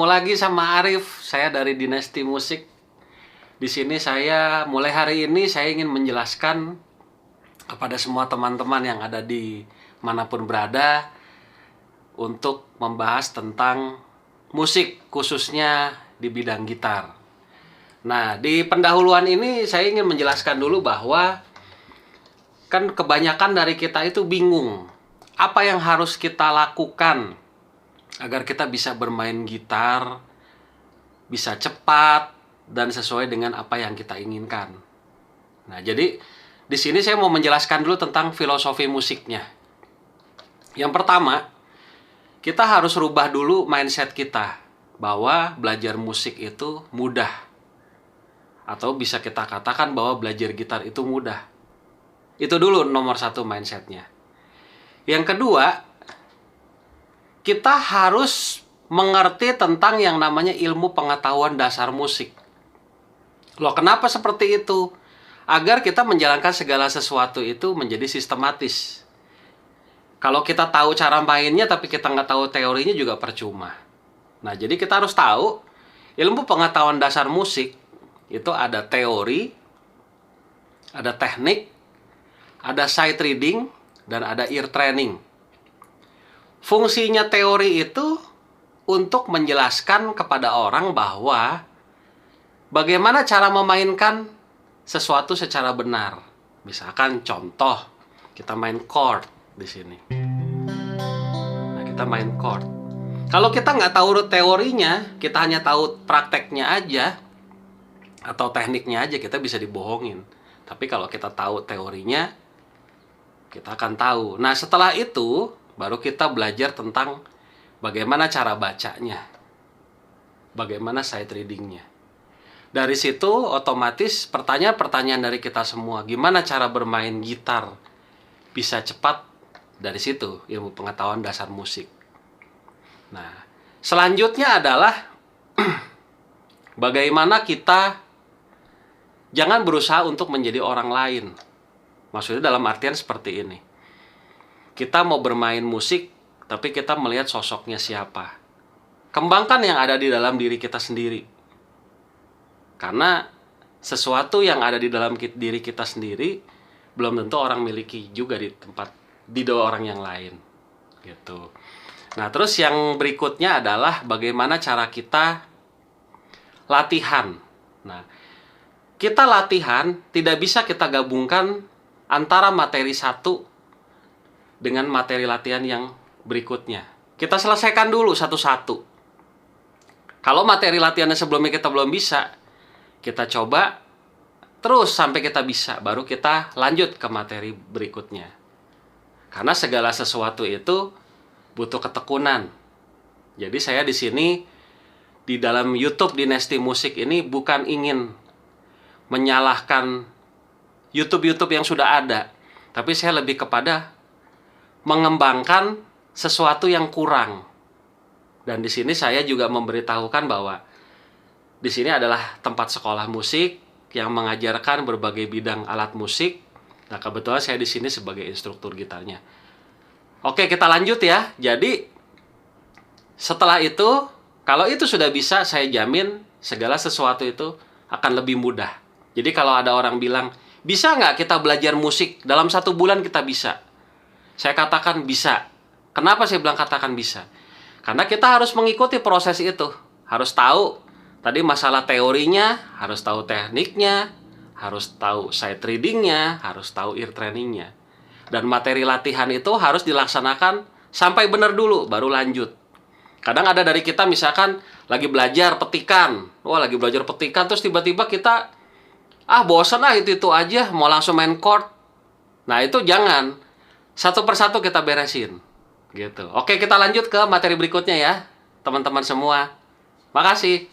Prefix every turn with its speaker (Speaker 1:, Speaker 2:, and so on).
Speaker 1: Ketemu lagi sama Arif, saya dari Dinasti Musik. Di sini saya mulai hari ini saya ingin menjelaskan kepada semua teman-teman yang ada di manapun berada untuk membahas tentang musik khususnya di bidang gitar. Nah, di pendahuluan ini saya ingin menjelaskan dulu bahwa kan kebanyakan dari kita itu bingung apa yang harus kita lakukan agar kita bisa bermain gitar, bisa cepat, dan sesuai dengan apa yang kita inginkan. Nah, jadi di sini saya mau menjelaskan dulu tentang filosofi musiknya. Yang pertama, kita harus rubah dulu mindset kita bahwa belajar musik itu mudah. Atau bisa kita katakan bahwa belajar gitar itu mudah. Itu dulu nomor satu mindsetnya. Yang kedua, kita harus mengerti tentang yang namanya ilmu pengetahuan dasar musik. Loh, kenapa seperti itu? Agar kita menjalankan segala sesuatu itu menjadi sistematis. Kalau kita tahu cara mainnya tapi kita nggak tahu teorinya juga percuma. Nah, jadi kita harus tahu ilmu pengetahuan dasar musik itu ada teori, ada teknik, ada sight reading, dan ada ear training. Fungsinya teori itu untuk menjelaskan kepada orang bahwa bagaimana cara memainkan sesuatu secara benar. Misalkan contoh, kita main chord di sini. Nah, kita main chord. Kalau kita nggak tahu teorinya, kita hanya tahu prakteknya aja atau tekniknya aja, kita bisa dibohongin. Tapi kalau kita tahu teorinya, kita akan tahu. Nah, setelah itu baru kita belajar tentang bagaimana cara bacanya, bagaimana sight readingnya. Dari situ otomatis pertanyaan-pertanyaan dari kita semua, gimana cara bermain gitar bisa cepat, dari situ ilmu pengetahuan dasar musik. Nah, selanjutnya adalah bagaimana kita jangan berusaha untuk menjadi orang lain. Maksudnya dalam artian seperti ini. Kita mau bermain musik, tapi kita melihat sosoknya siapa. Kembangkan yang ada di dalam diri kita sendiri. Karena sesuatu yang ada di dalam diri kita sendiri belum tentu orang miliki juga di dua orang yang lain. Gitu. Nah, terus yang berikutnya adalah bagaimana cara kita latihan. Nah, kita latihan tidak bisa kita gabungkan antara materi satu dengan materi latihan yang berikutnya. Kita selesaikan dulu satu-satu. Kalau materi latihannya sebelumnya kita belum bisa, kita coba terus sampai kita bisa, baru kita lanjut ke materi berikutnya. Karena segala sesuatu itu butuh ketekunan. Jadi saya di sini di dalam YouTube Dinasti Musik ini bukan ingin menyalahkan YouTube yang sudah ada, tapi saya lebih kepada mengembangkan sesuatu yang kurang. Dan di sini saya juga memberitahukan bahwa di sini adalah tempat sekolah musik yang mengajarkan berbagai bidang alat musik. Nah, kebetulan saya di sini sebagai instruktur gitarnya. Oke, kita lanjut ya. Jadi setelah itu, kalau itu sudah bisa, saya jamin segala sesuatu itu akan lebih mudah. Jadi kalau ada orang bilang, bisa nggak kita belajar musik dalam 1 bulan kita bisa? Saya katakan bisa. Kenapa saya bilang katakan bisa? Karena kita harus mengikuti proses itu. Harus tahu tadi masalah teorinya, harus tahu tekniknya, harus tahu sight readingnya, harus tahu ear trainingnya. Dan materi latihan itu harus dilaksanakan sampai benar dulu, baru lanjut. Kadang ada dari kita misalkan lagi belajar petikan. Wah, lagi belajar petikan terus tiba-tiba kita bosan itu aja, mau langsung main chord. Nah, itu jangan. Satu persatu kita beresin. Gitu. Oke, kita lanjut ke materi berikutnya ya, teman-teman semua. Makasih.